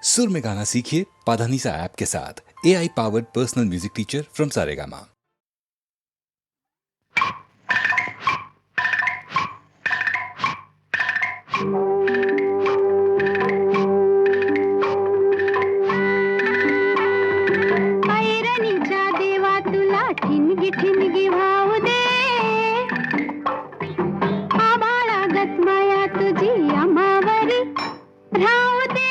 सुर में गाना सीखिए पाधानीसा ऐप के साथ। AI powered personal music teacher from Saregama. ऐरणीच्या देवा तुला ठिणगी ठिणगी वाहू दे, आभाळागत माया तुझी आम्हावरी राहू दे,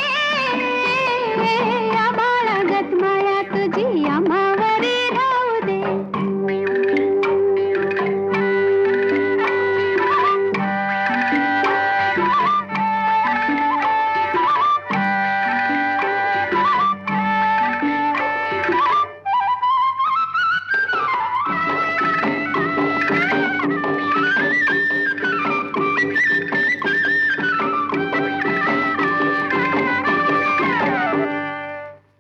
आभाळागत माया तुझी आम्हावरी राहू दे.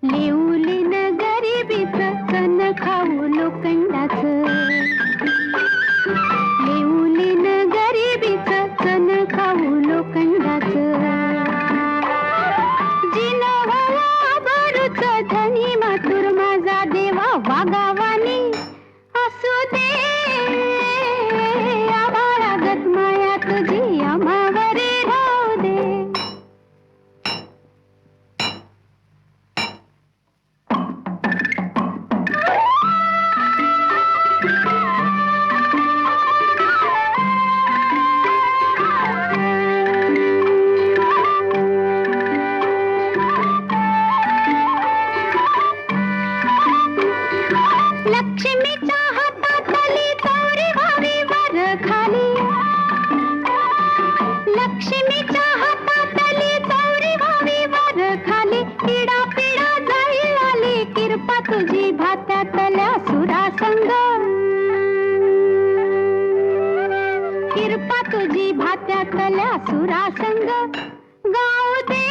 लिवलीन गरिबीचं कण खाऊ लोखंडाचं, लिवलीन गरिबीचं कण खाऊ लोखंडाचं, जिन व्हावा भरूच धनी मातुर माझा देवा वागावानी असू दे, आभाळागत माया तुझी आम्हावरी राहू दे. लक्ष्मीच्या हातातली चौरी व्हावी वर खाली, लक्ष्मीच्या हातातली चौरी व्हावी वर खाली, पिढा पिढा जाईल आली किरपा तुझी भात्यातल्या सुरासंग, किरपा तुझी भात्यातल्या सुरासंग गाऊ दे,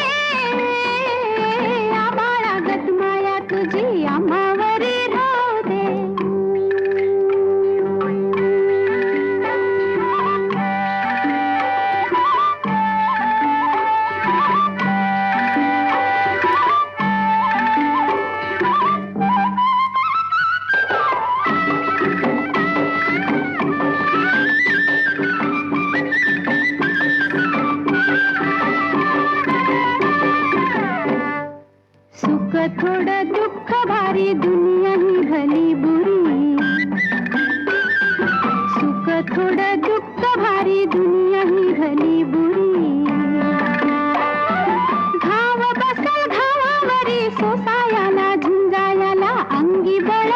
आभाळागत माया तुझी आम्हावरी राहू दे. सुख थोडं दुःख भारी दुनिया ही भली बुरी, सुख थोडं दुःख भारी दुनिया ही भली बुरी, घाव बसल घावावरी सोसायाला झुंजायाला अंगी बळ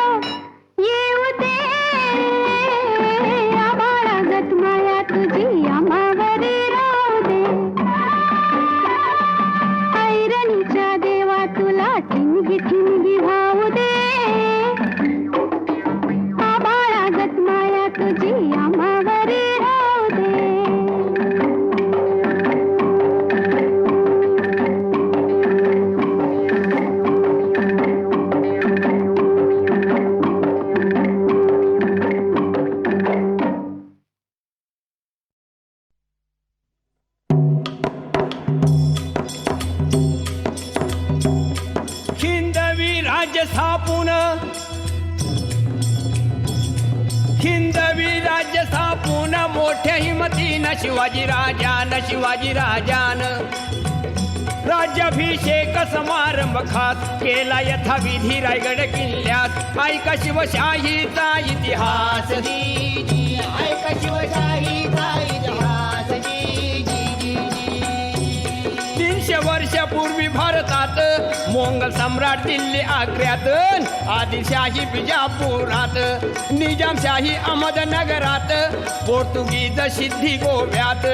येऊ दे, आभाळागत माया तुझी आम्हावरी राहू दे. ऐरणीच्या देवा तुला ठिणगी ठिणगी वाहू दे, आभाळागत माया तुझी आम्हावरी राहू दे. हिंदवी राज्य स्थापून, हिंदवी राज्य स्थापून मोठ्या हिमतीनं शिवाजी राजान राज्याभिषेक समारंभ खास केला यथाविधी रायगड किल्ल्यात. ऐका शिवशाहीचा इतिहास, ऐका शिवशाहीचा इतिहास. 300 वर्षापूर्वी भारतात मोंगल सम्राट दिल्ली आग्र्यात, आदिलशाही बिजापुरात, निजामशाही अहमदनगरात, पोर्तुगीज सिद्धी गोव्यात,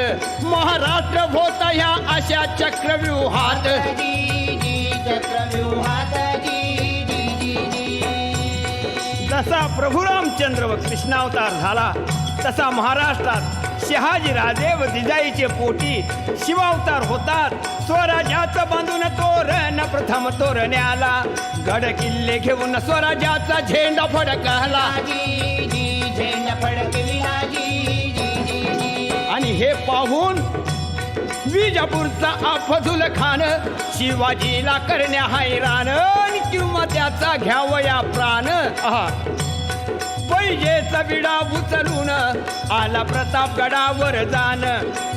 महाराष्ट्र होता ह्या अशा चक्रव्यूहात. जसा प्रभू रामचंद्र व कृष्णावतार झाला तसा महाराष्ट्रात शहाजी राजे व जिजाईचे पोटी शिवावतार होतात. स्वराज्याचं बांधून तोरण प्रथम तोरण्याला, गड किल्ले घेऊन स्वराज्याचा झेंडा फडकला, झेंडा फडकला. आणि हे पाहून विजापूरचा अफझुल खान शिवाजीला करण्या हैराण किंवा त्याचा घ्यावया प्राण पैजेचा विडा उचलून आला प्रतापगडावर जाण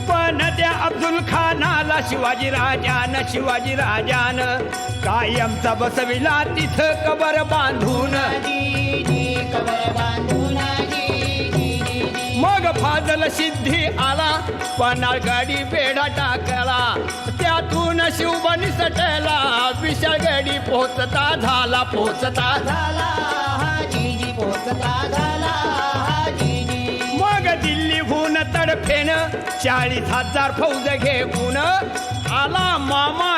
पण त्या अब्दुल खानाला शिवाजी राजान कायमचा बसविला तिथं कबर बांधून मग फाजल सिद्धी आला पन्हाळ गाडी बेडा टाकला त्यातून शिवबनी सटला विशाळगडी पोचता झाला मग दिल्लीहून तडफेन 40,000 फौज घेऊन आला मामा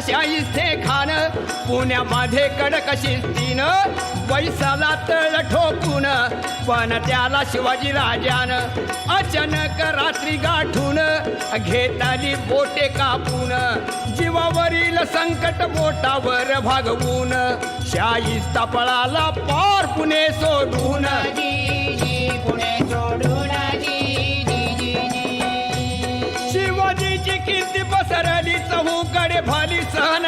शाहिस्ते खान पुण्यामध्ये कडक शिस्तीन पैसाला तळ ठोकून पण त्याला शिवाजी राजानं अचानक रात्री गाठून घेताली बोटे कापून जीवावरील संकट बोटावर भागवून शाहिस्ता पळाला पार पुणे सोडून शिवाजीची कीर्ती पसरली चहूकडे भाली सहन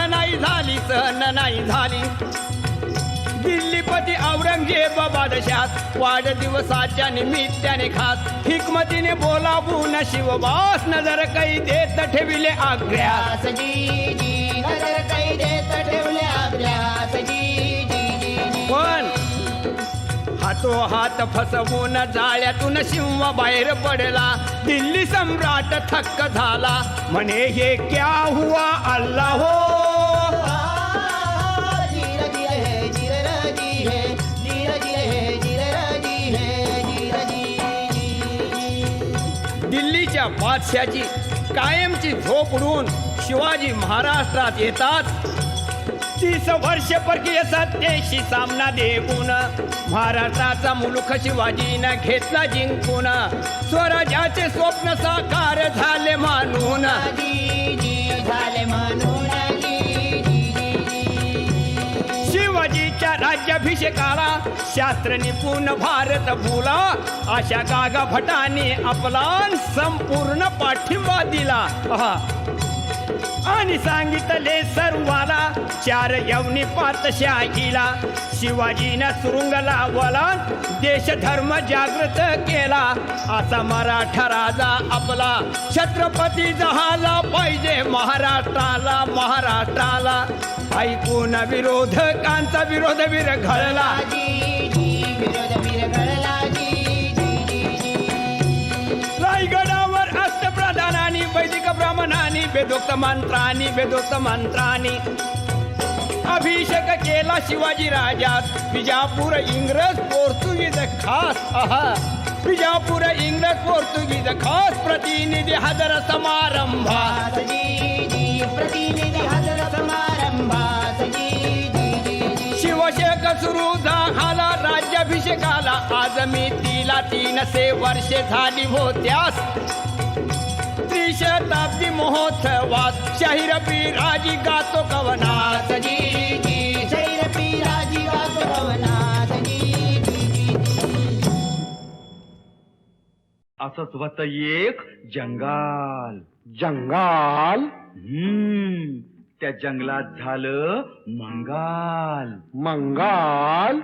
नाही झाली दिल्लीपती औरंगजेब बादशाह वाढदिवसाच्या निमित्ताने खास हिकमतीने बोलावून शिवबास नजर काही देत ठेविले आग्र्यास पण हात फसवून जाळ्यातून सिंह बाहेर पडला दिल्ली सम्राट थक्क झाला म्हणे हे क्या हुआ अल्लाह हो दिल्लीच्या बादशाची कायमची झोप उडून शिवाजी महाराष्ट्रात येतात 30 वर्ष परकीय सत्तेशी सामना देऊन महाराष्ट्राचा मुलुख शिवाजीनं घेतला जिंकून स्वराज्याचे स्वप्न साकार झाले मानून शिवाजीच्या राज्याभिषेकाला शास्त्र निपुण भारत भूला अशा गागा भटाने आपला संपूर्ण पाठिंबा दिला आणि सांगितले सर्वाला 4 यवनी पातशाहीला शिवाजीनं सुरुंग लावला देश धर्म जागृत केला असा मराठा राजा आपला छत्रपती झाला पाहिजे महाराष्ट्राला ऐकून विरोधकांचा विरोध विरघळला रायगडावर अष्टप्रधानांनी वैदिक ब्राह्मणांनी वेदोक्त मंत्रांनी अभिषेक केला शिवाजी राजात विजापूर इंग्रज पोर्तुगीज खास प्रतिनिधी हजर समारंभात शिवशेक सुरू झाला राज्याभिषेकाला आज मी तिला 300 वर्षे झाली होत्यास त्रिशताब्दी महोत्सवात शाहीर बिराजी गातो कवनात असंच होत एक जंगाल त्या जंगलात झालं मंगाल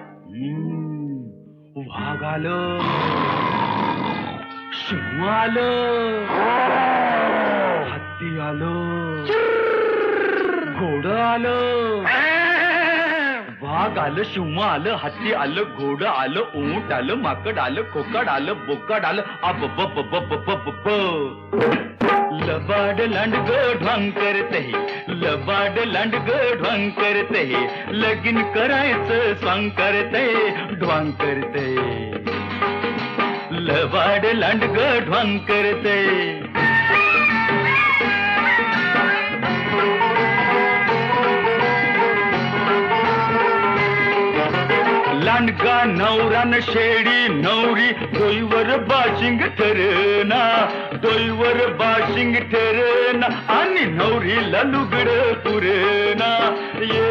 वाघ आलं सिंह आलं हत्ती आलं घोडं आलं वाघ आलं सिंह आलं हत्ती आलं घोडं आलं ऊंट आलं माकड आलं खोकड आलं बोकड आलं अब बप बप बप ब लबाड लांडग ढोंग करते लबाड लांडग ढोंग करते लगीन करायचं स्वांग करते ढोंग करते लबाड लांडग ढोंग करते लांडगा नवरान शेडी नवरी डोईवर बाशिंग ठरना डोईवर बाशिंग ठरना आणि नवरीला लुगड पुरेना ये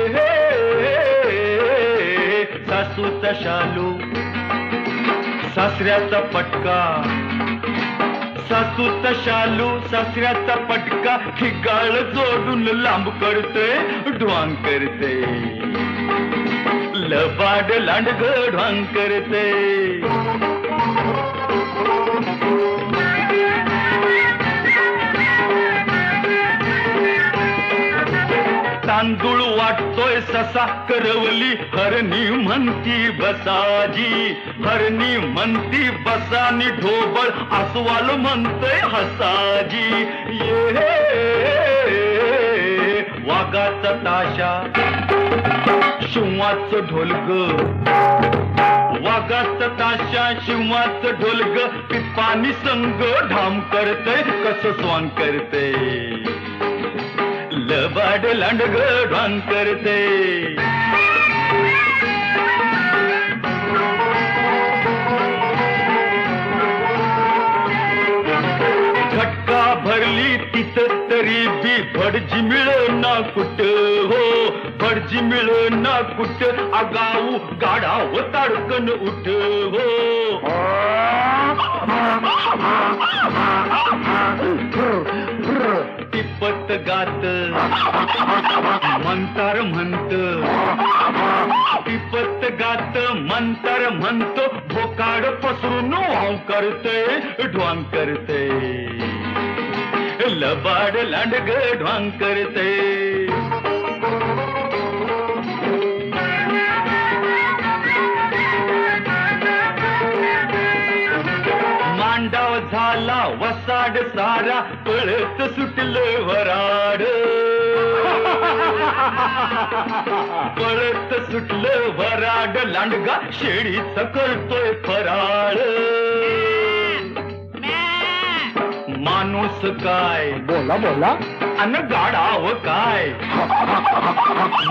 सासूचा शालू सासऱ्याचा पटका, सासूचा शालू सासऱ्याचा पटका, ठिकाळ जोडून लांब करते ढवांग करते, लबाड लांडग ढवांग करते. तांदूळ वाटतोय ससा करवली, हरणी म्हणती बसाजी, हरणी म्हणती बसानी, ढोबळ अस्वाल म्हणतोय हसाजी. ये वाघाचा ताशा शिवाचं ढोलग, वाघाचा ताशा शिवाचं ढोलग, पिपानी संग ढाम करतय कस स्वांग करते, लबाड लांडग ढवांग करते. घटका भरली तिथं तरी बी भडजी मिळना कुठ हो, भडजी मिळना कुठ, आगाऊ गाडाव ताडकन उठ हो. टिपत गात मंतार म्हणत, टिपत गात मंतार म्हणतो, भोकाड पसरून वाव करते ढवांग करते, लबाड लांडग ढवांग करते. मांडाव झाला वसाड सारा, पळत सुटलं वराड, पळत सुटलं वराड, लांडगा शेळीच करतोय फराळ. माणूस काय बोला बोला, अन गाडाव काय,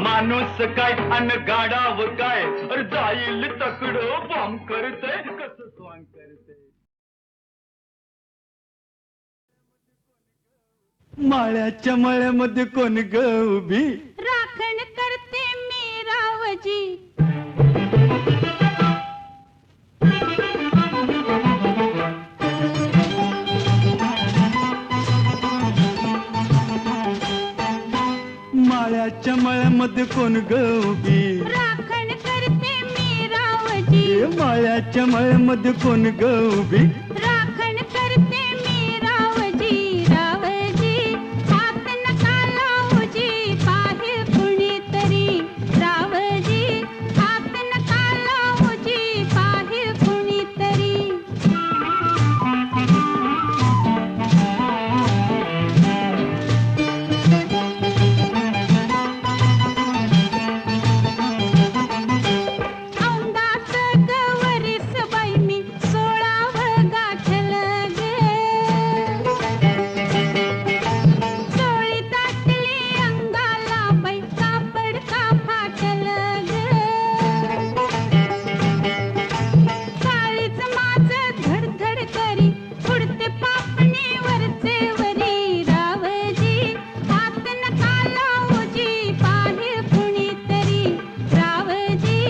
माणूस काय अन गाडाव काय, अरे जाईल तकड बॉम्ब करतय कसं स्वांग करतय. माळ्याच्या मळ्यामध्ये कोण ग उभी, राखण करते मी रावजी. माळ्याच्या मळ्यामध्ये कोण ग उभी, राखण करते मी रावजी. माळ्याच्या मळ्यामध्ये कोण ग उभी, राखण करते मी रावजी. रावजी हात नका लावूजी, पाहिल कुणीतरी. रावजी हात नका लावूजी, पाहिल कुणीतरी. औंदाचं गवरीस बाई मी 16व गाठलं ग. चोळी दाटली अंगाला बाई, कापड का फाटलं ग. काळीच माझं धडधड करी, उडते पापणी वरचे वरी. रावजी हात नका लावूजी, पाहिल कुणीतरी. रावजी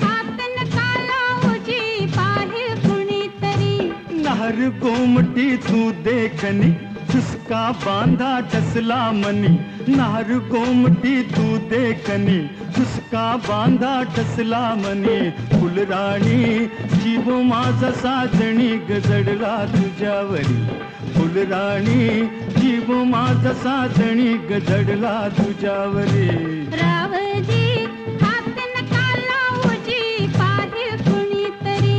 हात नका लावूजी, पाहिल कुणीतरी. नार गोमटी तू देखनी, चुसका बांधा टसला मनी, नार गोमटी तू देखनी, चुसका बांधा टसला मनी. फुलराणी जीव माझा साजणी गजडला तुझ्यावरी, फुलराणी जीव माझा साजणी गजडला तुझ्यावरी. रावजी हात नका लावूजी, पाहिल कुणीतरी.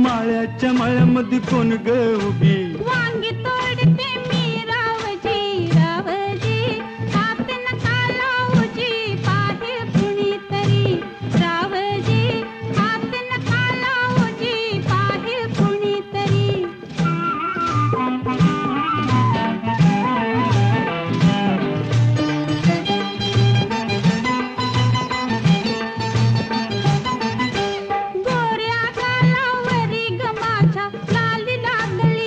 माळ्याच्या मळ्यामध्ये कोण ग उभी, वांगी तोडते मी रावजी. रावजी हात नका लावूजी, पाहिल कुणीतरी. रावजी हात नका लावूजी, पाहिल कुणीतरी. गोऱ्या गालावरी ग माझ्या, लाली लागली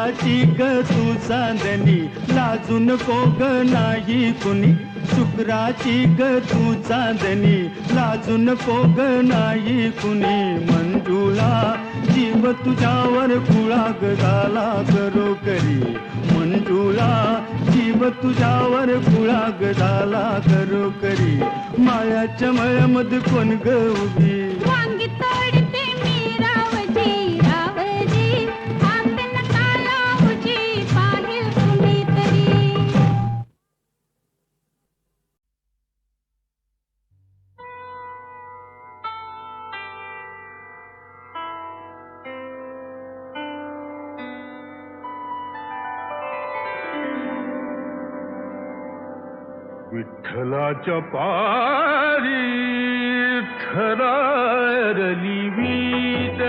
शुक्राची ग तू चांदणी लाजू नको ग नाही कुणी शुक्राची ग तू चांदणी लाजू नको ग नाही कुणी मंजुळा जीव तुझ्यावर कुळाग झाला करो करी मंजुळा जीव तुझ्यावर कुळाग झाला करो करी मायाच्या मळ्यामध्ये कोण ग उभी वांगी तोडते मी रावजी रावजी आंबेला कालावजी पाहिल कुणीतरी विठ्ठलाच्या पारी थरारली वीट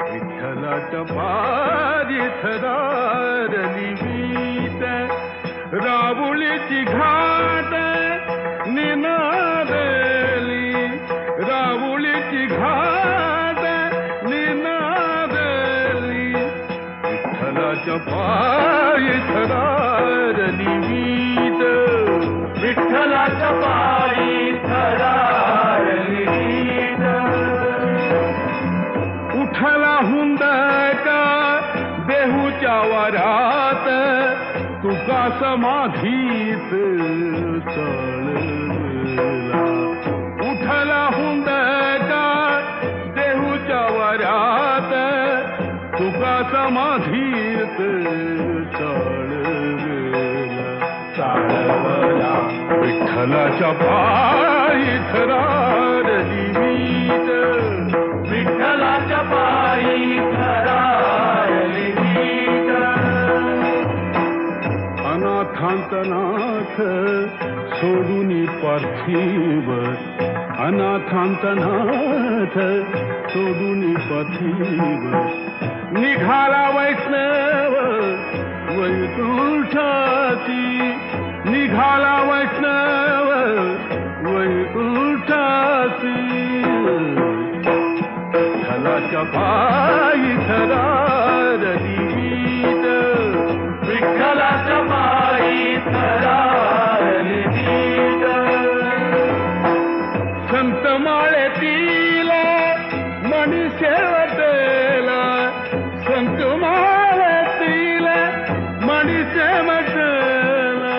विठ्ठलाच्या पारी थरारली वीट राबुलीची घाट निनादली राबुलीची घाट निनादली विठ्ठलाच्या पारी थरारली वीट विठ्ठलाच्या पायी थरारली वीट उठला हुंदका देहूच्या वरात तुका समाधीत चळला उठला हुंदका देहूच्या वरात तुका समाधीत चळला विठ्ठलाच्या पायी थरारली वीट विठ्ठलाच्या पायी थरारली वीट अनाथांतनाथ सोडून पार्थिव अनाथांतनाथ सोडून पार्थिव निघाला वैष्णव वैकुंठाची निघाला वैष्णव वैकुंठाची विठ्ठलाच्या पायी थरारली वीट विठ्ठलाच्या पायी थरारली वीट संत माळेतील मणी शेवटेला संत माळेतील मणी शेवटेला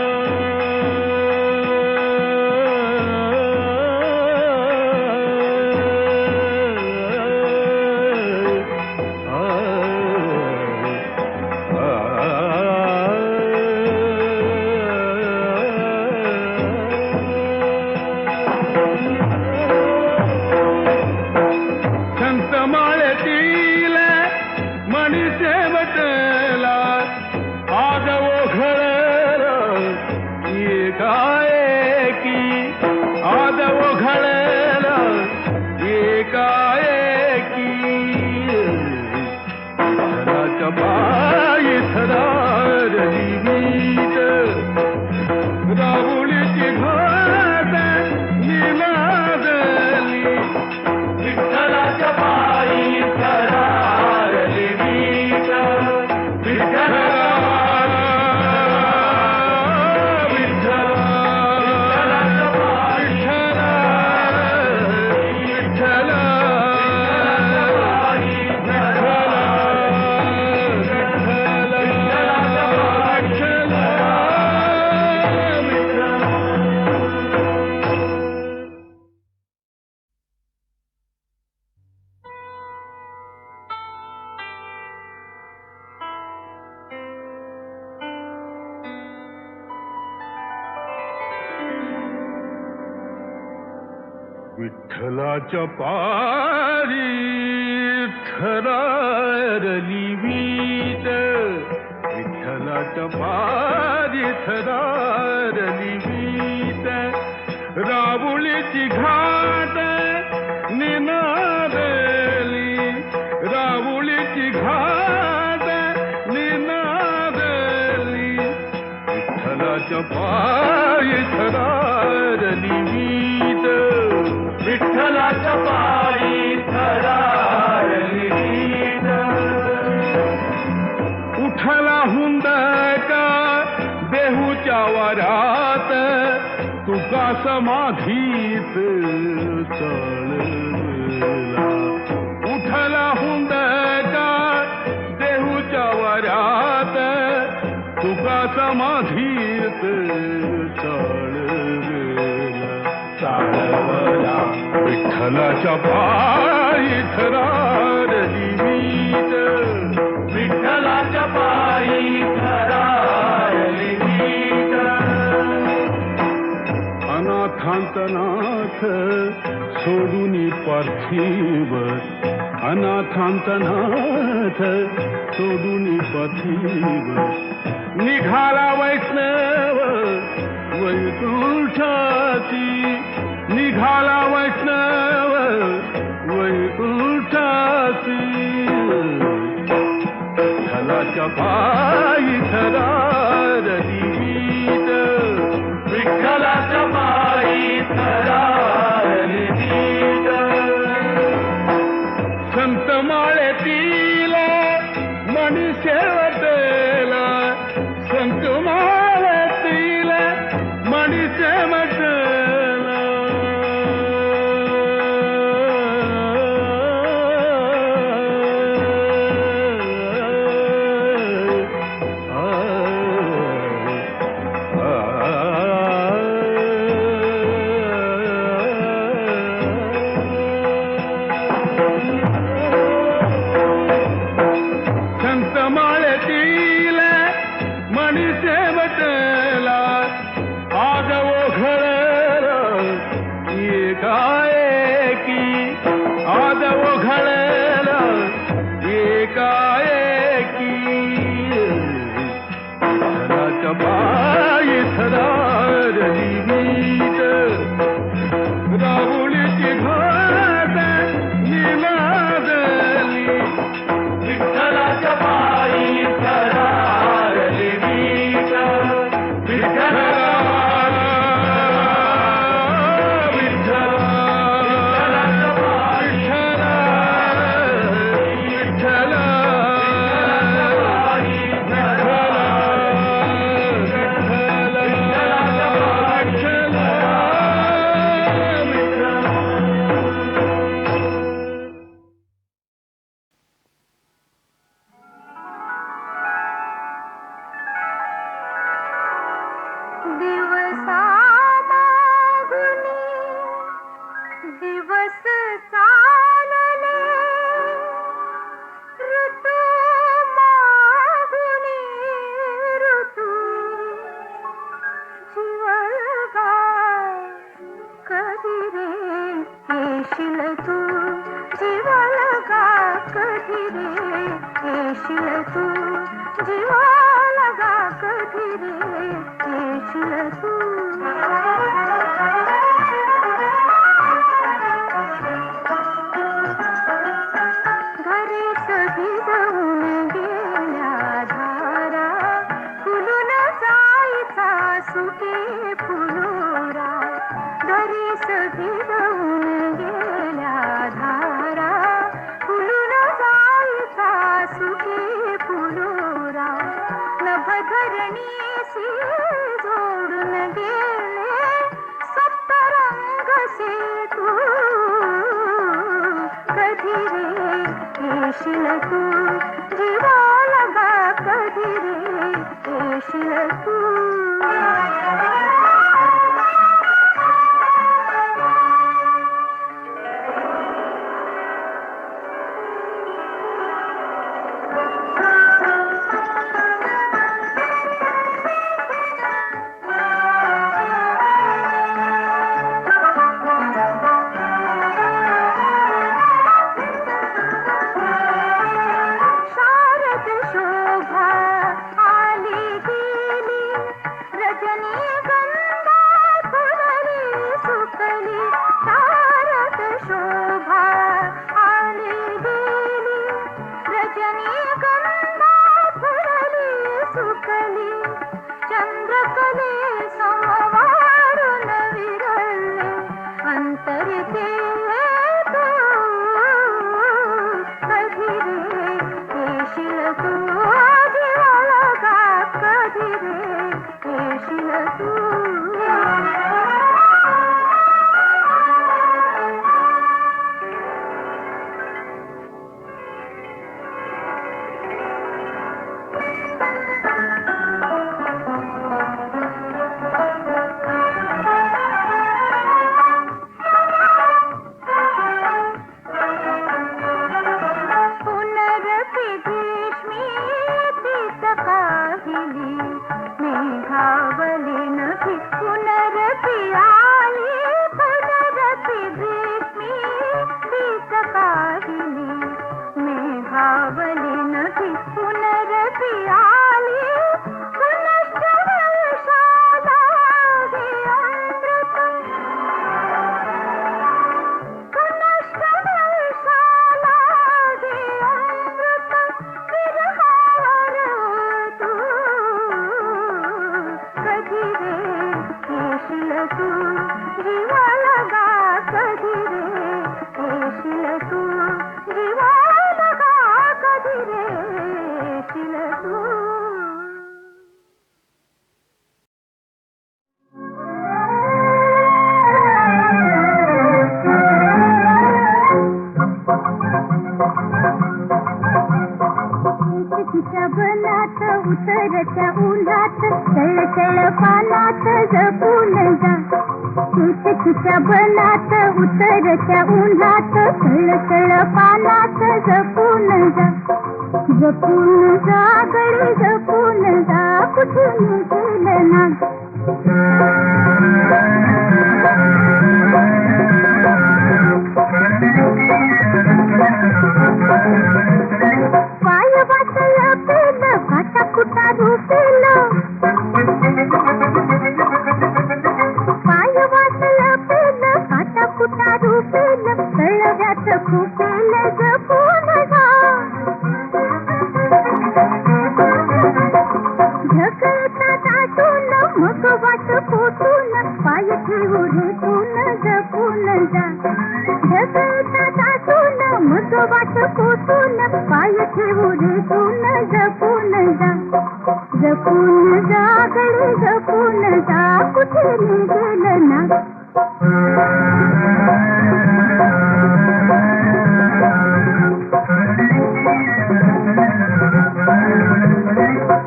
विठ्ठलाच्या पारी थरारली वीट विठ्ठलाच्या पारी थरारली वीट राबुलीची घाट निनादली राबुलीची घाट निनादली विठ्ठलाच्या पायी थरारली वीट विठ्ठलाच्या पायी थरारली वीट समाधीत चळला उठला हुंदका देहूच्या वऱ्यात तुका समाधीत चळला विठ्ठलाच्या पायी थरारली वीट विठ्ठलाच्या पायी थरारली वीट अनाथांतनाथ सोडून पार्थिव अनाथांतनाथ सोडून पार्थिव निघाला वैष्णव वैकुंठाची निघाला वैष्णव वैकुंठाची विठ्ठलाच्या पायी थरारली वीट विठ्ठलाच्या पायी थरारली वीट संत माळेतील मणी शेवटला संत माळेतील मणी शेवटला राहुलीची घाट निनादली विठ्ठलाच्या पायी थरारली वीट विठ्ठला विठ्ठलाच्या पायी विठ्ठला दिवस चालले ऋतू मागुनी ऋतू जीवगा कधी रे येशील तू जीवलगा कधी रे येशील तू जीवलगा कधी रे येशील तू सुके फुलोरा घरीस भिजवून गेल्या धारा फुलून जायचा सुके फुलोरा नभधरणीशी जोडून गेले सप्तरंग से तू कधी रे येशील तू जीवा लगा कधी रे येशील तू पानात जपून जा चितकीच्या बनात उतरत्या उन्हात सळसळ पानात जपून जा जपून जा गडी जपून जा कुठे निघेल ना पाय वाटलं पेलं काटा कुटा रुपेल पाय वाटलं पेलं काटा कुटा रुपेल कळव्यात खुपेल जपून जा ढकलता दाटून मग वाट फुटून पाय ठेवू रेटून जपून जा ढकलता दाटून मग वाट फुटून पाय ठेवू रेटून जपून जा जपून जा गडी जपून जा कुठे निघेल ना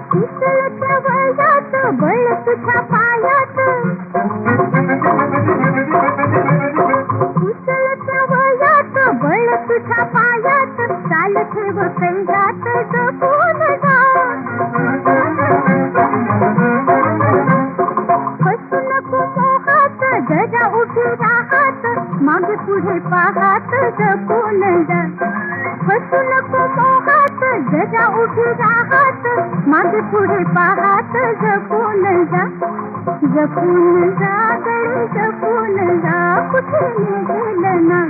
पिसळत्या वयात बळ तुझ्या पायात पिसळत्या वयात बळ तुझ्या पायात चाल ठेव कैरात जपून जा फसू नको मोहात जरा उभी राहात मागे पुढे पाहात जपून जा फसू नको मोहात जरा उभी राहात मागे पुढे पाहात जपून जा जपून जा गडी जपून जा कुठे निघेल ना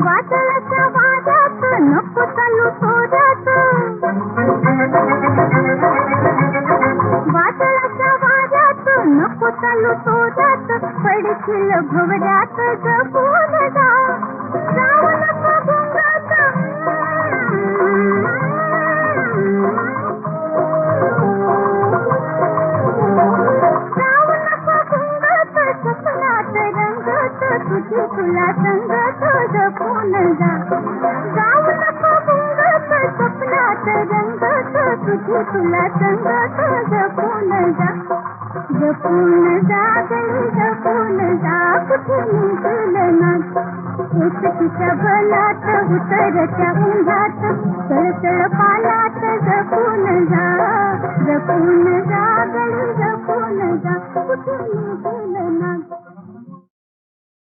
वादळाच्या वादात नको चालू तोऱ्यात वादळाच्या वादात नको चालू तोऱ्यात पडशील भवऱ्यात जपून जा जाऊ नको गुंगात जाऊ नको गुंगात स्वप्नात रंगत तुझी तुला संगत जपून जा जाऊ नको गुंगात स्वप्नात रंगत तुझी तुला संगत जपून जा जपून जा गडी जपून जा कुठे निघेल ना एकटीच्या बनात उतरत्या उन्हात सळसळ पानात जपून जा गडी जपून जा कुठे निघेल ना